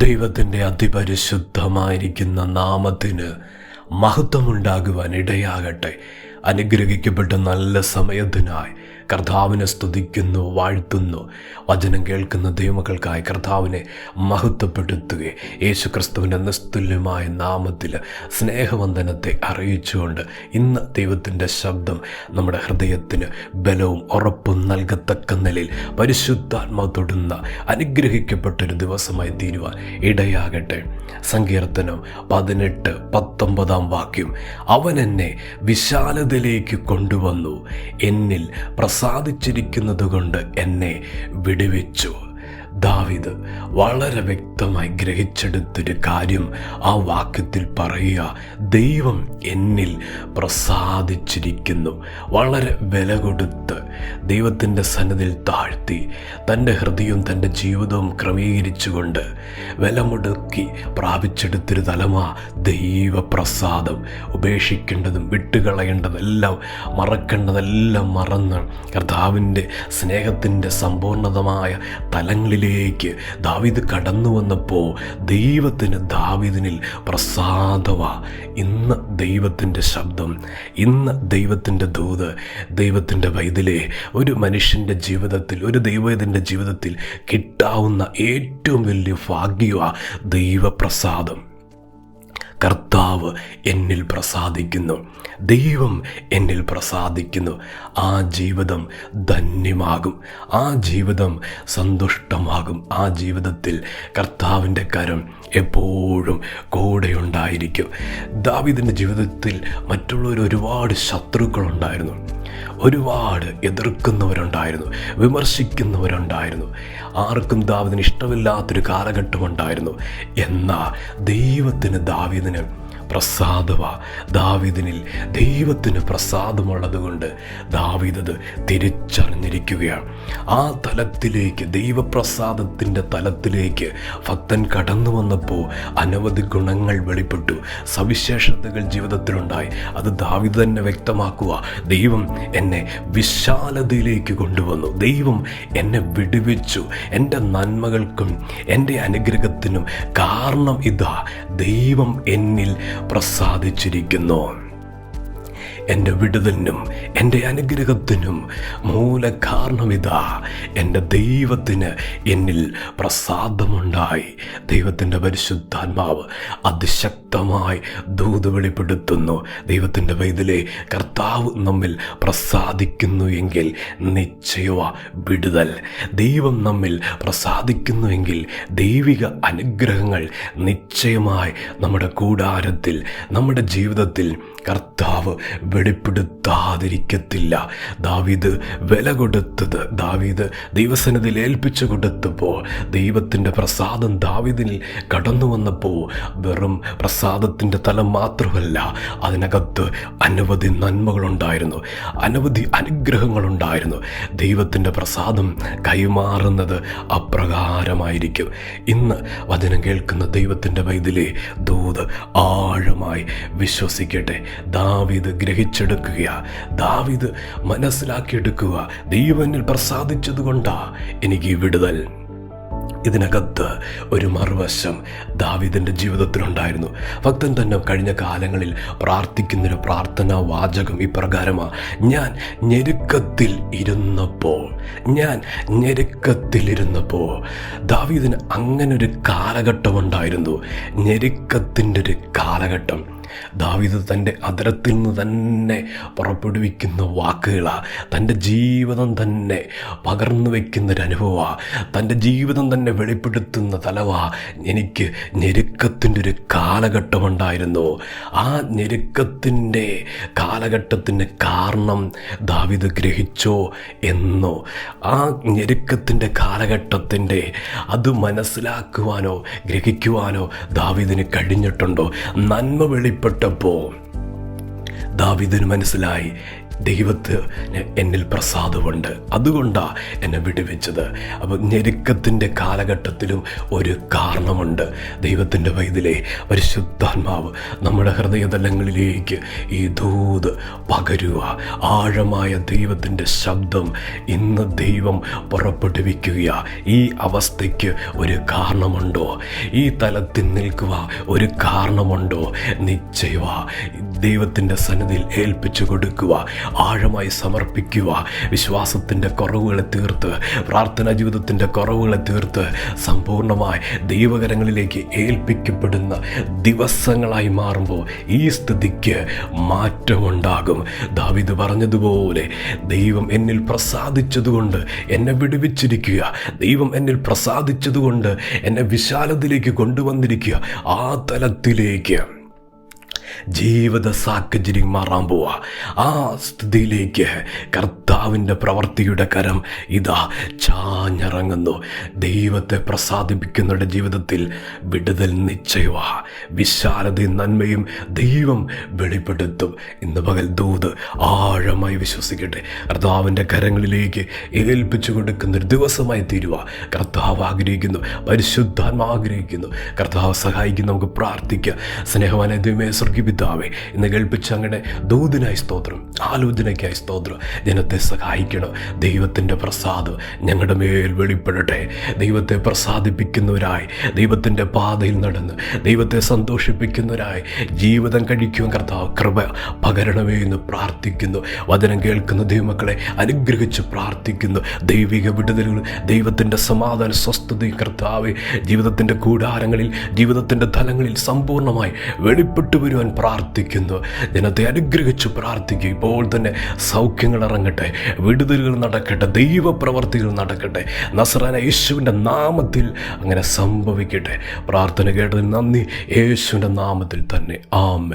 ദൈവത്തിൻ്റെ അതിപരിശുദ്ധമായിരിക്കുന്ന നാമത്തിന് മഹത്വമുണ്ടാകുവാൻ ഇടയാകട്ടെ. അനുഗ്രഹിക്കപ്പെട്ട നല്ല സമയത്തിനായി കർത്താവിനെ സ്തുതിക്കുന്നു, വാഴ്ത്തുന്നു. വചനം കേൾക്കുന്ന ദൈവമക്കൾക്കായി കർത്താവിനെ മഹത്വപ്പെടുത്തുകയും യേശുക്രിസ്തുവിൻ്റെ നിസ്തുല്യമായ നാമത്തിൽ സ്നേഹവന്ദനത്തെ അറിയിച്ചുകൊണ്ട് ഇന്ന് ദൈവത്തിൻ്റെ ശബ്ദം നമ്മുടെ ഹൃദയത്തിന് ബലവും ഉറപ്പും നൽകത്തക്ക നിലയിൽ പരിശുദ്ധാത്മാവ് തൊടുന്ന അനുഗ്രഹിക്കപ്പെട്ടൊരു ദിവസമായി തീരുവാൻ ഇടയാകട്ടെ. സങ്കീർത്തനം 18:19 വാക്യം, അവൻ എന്നെ വിശാലതയിലേക്ക് കൊണ്ടുവന്നു, എന്നിൽ പ്രസാദിച്ചിരിക്കുന്നത് കൊണ്ട് എന്നെ വിടുവിച്ചു. ദാവീദ് വളരെ വ്യക്തമായി ഗ്രഹിച്ചെടുത്തൊരു കാര്യം ആ വാക്യത്തിൽ പറയുക, ദൈവം എന്നിൽ പ്രസാദിച്ചിരിക്കുന്നു. വളരെ വില കൊടുത്ത് ദൈവത്തിൻ്റെ സന്നിധിയിൽ താഴ്ത്തി തൻ്റെ ഹൃദയവും തൻ്റെ ജീവിതവും ക്രമീകരിച്ചുകൊണ്ട് വില മുടക്കി പ്രാപിച്ചെടുത്തൊരു തലമാ ദൈവപ്രസാദം. ഉപേക്ഷിക്കേണ്ടതും വിട്ടുകളയേണ്ടതെല്ലാം മറക്കേണ്ടതെല്ലാം മറന്ന് കർത്താവിൻ്റെ സ്നേഹത്തിൻ്റെ സമ്പൂർണതമായ തലങ്ങളിലേക്ക് ദാവീദ് കടന്നു വന്നപ്പോൾ ദൈവത്തിന് ദാവീദിനിൽ പ്രസാദമാ. ഇന്ന് ദൈവത്തിൻ്റെ ശബ്ദം, ഇന്ന് ദൈവത്തിൻ്റെ ദൂത്, ദൈവത്തിൻ്റെ വൈതലേ, ഒരു മനുഷ്യൻ്റെ ജീവിതത്തിൽ, ഒരു ദൈവത്തിൻ്റെ ജീവിതത്തിൽ കിട്ടാവുന്ന ഏറ്റവും വലിയ ഭാഗ്യമാ ദൈവപ്രസാദം. കർത്താവ് എന്നിൽ പ്രസാദിക്കുന്നു, ദൈവം എന്നിൽ പ്രസാദിക്കുന്നു. ആ ജീവിതം ധന്യമാകും, ആ ജീവിതം സന്തുഷ്ടമാകും. ആ ജീവിതത്തിൽ കർത്താവിൻ്റെ കരം എപ്പോഴും കൂടെയുണ്ടായിരിക്കും. ദാവീദിൻ്റെ ജീവിതത്തിൽ മറ്റുള്ളവർ ഒരുപാട് ശത്രുക്കളുണ്ടായിരുന്നു, ഒരുപാട് എതിർക്കുന്നവരുണ്ടായിരുന്നു, വിമർശിക്കുന്നവരുണ്ടായിരുന്നു. ആർക്കും ദാവീദിന് ഇഷ്ടമില്ലാത്തൊരു കാലഘട്ടമുണ്ടായിരുന്നു. എന്നാൽ ദൈവത്തിന് ദാവീദിന് പ്രസാദമാ. ദാവീദിനിൽ ദൈവത്തിന് പ്രസാദമുള്ളത് കൊണ്ട് ദാവീദ് അത് തിരിച്ചറിഞ്ഞിരിക്കുകയാണ്. ആ തലത്തിലേക്ക്, ദൈവപ്രസാദത്തിൻ്റെ തലത്തിലേക്ക് ഭക്തൻ കടന്നു വന്നപ്പോൾ അനവധി ഗുണങ്ങൾ വെളിപ്പെട്ടു, സവിശേഷതകൾ ജീവിതത്തിലുണ്ടായി. അത് ദാവീദ് തന്നെ വ്യക്തമാക്കുക, ദൈവം എന്നെ വിശാലതയിലേക്ക് കൊണ്ടുവന്നു, ദൈവം എന്നെ വിടുവിച്ചു. എൻ്റെ നന്മകൾക്കും എൻ്റെ അനുഗ്രഹത്തിനും കാരണം ഇതാ, ദൈവം എന്നിൽ പ്രസാദിച്ചിരിക്കുന്നു. എൻ്റെ വിടുതലിനും എൻ്റെ അനുഗ്രഹത്തിനും മൂലകാരണമിതാ, എൻ്റെ ദൈവത്തിന് എന്നിൽ പ്രസാദമുണ്ടായി. ദൈവത്തിൻ്റെ പരിശുദ്ധാത്മാവ് അതിശക്തമായി ദൂത് വെളിപ്പെടുത്തുന്നു. ദൈവത്തിൻ്റെ വൈതലേ, കർത്താവ് നമ്മിൽ പ്രസാദിക്കുന്നു എങ്കിൽ നിശ്ചയമാ വിടുതൽ. ദൈവം നമ്മിൽ പ്രസാദിക്കുന്നു എങ്കിൽ ദൈവിക അനുഗ്രഹങ്ങൾ നിശ്ചയമായി നമ്മുടെ കൂടാരത്തിൽ, നമ്മുടെ ജീവിതത്തിൽ കർത്താവ് വെളിപ്പെടുത്താതിരിക്കത്തില്ല. ദാവീദ് വില കൊടുത്തത്, ദാവീദ് ദൈവസന്നിധിയിൽ ഏൽപ്പിച്ചു കൊടുത്തപ്പോൾ ദൈവത്തിൻ്റെ പ്രസാദം ദാവീദിൽ കടന്നു വന്നപ്പോൾ വെറും പ്രസാദത്തിൻ്റെ തലം മാത്രമല്ല, അതിനകത്ത് അനവധി നന്മകളുണ്ടായിരുന്നു, അനവധി അനുഗ്രഹങ്ങളുണ്ടായിരുന്നു. ദൈവത്തിൻ്റെ പ്രസാദം കൈമാറുന്നത് അപ്രകാരമായിരിക്കും. ഇന്ന് വചനം കേൾക്കുന്ന ദൈവത്തിൻ്റെ വൈതലേ, ദൂത് ആഴമായി വിശ്വസിക്കട്ടെ. ദാവീദ് ഗ്രഹിച്ചെടുക്കുക, ദാവീദ് മനസ്സിലാക്കിയെടുക്കുക, ദൈവനിൽ പ്രസാദിച്ചത് കൊണ്ടാ എനിക്ക് വിടുതൽ. ഇതിനകത്ത് ഒരു മറുവശം ദാവീദിൻ്റെ ജീവിതത്തിലുണ്ടായിരുന്നു. ഭക്തൻ തന്നെ കഴിഞ്ഞ കാലങ്ങളിൽ പ്രാർത്ഥിക്കുന്നൊരു പ്രാർത്ഥനാ വാചകം ഇപ്രകാരമാണ്, ഞാൻ ഞെരുക്കത്തിൽ ഇരുന്നപ്പോൾ. ദാവീദിന് അങ്ങനൊരു കാലഘട്ടമുണ്ടായിരുന്നു, ഞെരുക്കത്തിൻ്റെ ഒരു കാലഘട്ടം. ദാവീദ് തൻ്റെ അധരത്തിൽ നിന്ന് തന്നെ പുറപ്പെടുവിക്കുന്ന വാക്കുകളാണ്, തൻ്റെ ജീവിതം തന്നെ പകർന്നു വയ്ക്കുന്നൊരനുഭവമാണ്, തൻ്റെ ജീവിതം തന്നെ വെളിപ്പെടുത്തുന്ന തലവാ. എനിക്ക് ഞെരുക്കത്തിൻ്റെ ഒരു കാലഘട്ടമുണ്ടായിരുന്നു. ആ ഞെരുക്കത്തിൻ്റെ കാലഘട്ടത്തിൻ്റെ കാരണം ദാവീദ് ഗ്രഹിച്ചോ എന്നോ? ആ ഞെരുക്കത്തിൻ്റെ കാലഘട്ടത്തിൻ്റെ അത് മനസ്സിലാക്കുവാനോ ഗ്രഹിക്കുവാനോ ദാവീദിന് കഴിഞ്ഞിട്ടുണ്ടോ? നന്മ വെളിപ്പെട്ടപ്പോൾ ദാവീദിന് മനസ്സിലായി, ദൈവത്തിന് എന്നിൽ പ്രസാദമുണ്ട്, അതുകൊണ്ടാണ് എന്നെ വിടുവിച്ചത്. അപ്പോൾ ഞെരുക്കത്തിൻ്റെ കാലഘട്ടത്തിലും ഒരു കാരണമുണ്ട്. ദൈവത്തിൻ്റെ വൈതിലെ പരിശുദ്ധാത്മാവ് നമ്മുടെ ഹൃദയതലങ്ങളിലേക്ക് ഈ ദൂത് പകരുക. ആഴമായ ദൈവത്തിൻ്റെ ശബ്ദം ഇന്ന് ദൈവം പുറപ്പെടുവിക്കുക. ഈ അവസ്ഥയ്ക്ക് ഒരു കാരണമുണ്ടോ? ഈ തലത്തിൽ നിൽക്കുക ഒരു കാരണമുണ്ടോ? നിശ്ചയവ ദൈവത്തിൻ്റെ സന്നിധിയിൽ ഏൽപ്പിച്ചു കൊടുക്കുക, ആഴമായി സമർപ്പിക്കുക. വിശ്വാസത്തിൻ്റെ കുറവുകളെ തീർത്ത്, പ്രാർത്ഥനാ ജീവിതത്തിൻ്റെ കുറവുകളെ തീർത്ത് സമ്പൂർണ്ണമായി ദൈവകരങ്ങളിലേക്ക് ഏൽപ്പിക്കപ്പെടുന്ന ദിവസങ്ങളായി മാറുമ്പോൾ ഈ സ്ഥിതിക്ക് മാറ്റമുണ്ടാകും. ദാവീദ് പറഞ്ഞതുപോലെ ദൈവം എന്നിൽ പ്രസാദിച്ചതുകൊണ്ട് എന്നെ വിടുവിച്ചിരിക്കുക, ദൈവം എന്നിൽ പ്രസാദിച്ചതുകൊണ്ട് എന്നെ വിശാലതയിലേക്ക് കൊണ്ടുവന്നിരിക്കുക. ആ തലത്തിലേക്ക് ജീവിത സാഹചര്യം മാറാൻ പോവാ. ആ സ്ഥിതിയിലേക്ക് കർത്താവിൻ്റെ പ്രവൃത്തിയുടെ കരം ഇതാ ചാഞ്ഞിറങ്ങുന്നു. ദൈവത്തെ പ്രസാദിപ്പിക്കുന്നവരുടെ ജീവിതത്തിൽ വിടുതൽ നിശ്ചയവാ. വിശാലതയും നന്മയും ദൈവം വെളിപ്പെടുത്തും. ഇന്ന് പകൽ ദൂത് ആഴമായി വിശ്വസിക്കട്ടെ. കർത്താവിൻ്റെ കരങ്ങളിലേക്ക് ഏൽപ്പിച്ചു കൊടുക്കുന്നൊരു ദിവസമായി തീരുക കർത്താവ് ആഗ്രഹിക്കുന്നു. പരിശുദ്ധാത്മാവ് ആഗ്രഹിക്കുന്നു. കർത്താവ് സഹായിക്കുന്നു. നമുക്ക് പ്രാർത്ഥിക്കാം. സ്നേഹവാനായ ദൈവമേ, പിതാവേ, ഇന്ന് കേൾപ്പിച്ച അങ്ങനെ ദൂതിനായി സ്തോത്രം, ആലോചനയ്ക്കായി സ്തോത്രം. ജനത്തെ സഹായിക്കണം. ദൈവത്തിൻ്റെ പ്രസാദം ഞങ്ങളുടെ മേൽ വെളിപ്പെടട്ടെ. ദൈവത്തെ പ്രസാദിപ്പിക്കുന്നവരായി, ദൈവത്തിൻ്റെ പാതയിൽ നടന്ന് ദൈവത്തെ സന്തോഷിപ്പിക്കുന്നവരായി ജീവിതം കഴിക്കുവാൻ കർത്താവ് കൃപ പകരണമേ എന്ന് പ്രാർത്ഥിക്കുന്നു. വചനം കേൾക്കുന്ന ദൈവമക്കളെ അനുഗ്രഹിച്ച് പ്രാർത്ഥിക്കുന്നു. ദൈവിക വിടുതലുകൾ, ദൈവത്തിൻ്റെ സമാധാന സ്വസ്ഥതയും കർത്താവ് ജീവിതത്തിൻ്റെ കൂടാരങ്ങളിൽ, ജീവിതത്തിൻ്റെ തലങ്ങളിൽ സമ്പൂർണ്ണമായി വെളിപ്പെട്ടു വരുവാൻ പ്രാർത്ഥിക്കുന്നു. ജനത്തെ അനുഗ്രഹിച്ച് പ്രാർത്ഥിക്കും. ഇപ്പോൾ തന്നെ സൗഖ്യങ്ങൾ ഇറങ്ങട്ടെ, വിടുതലുകൾ നടക്കട്ടെ, ദൈവപ്രവർത്തികൾ നടക്കട്ടെ. നസറായ യേശുവിൻ്റെ നാമത്തിൽ അങ്ങനെ സംഭവിക്കട്ടെ. പ്രാർത്ഥന കേട്ടതിൽ നന്ദി. യേശുവിൻ്റെ നാമത്തിൽ തന്നെ ആമേൻ.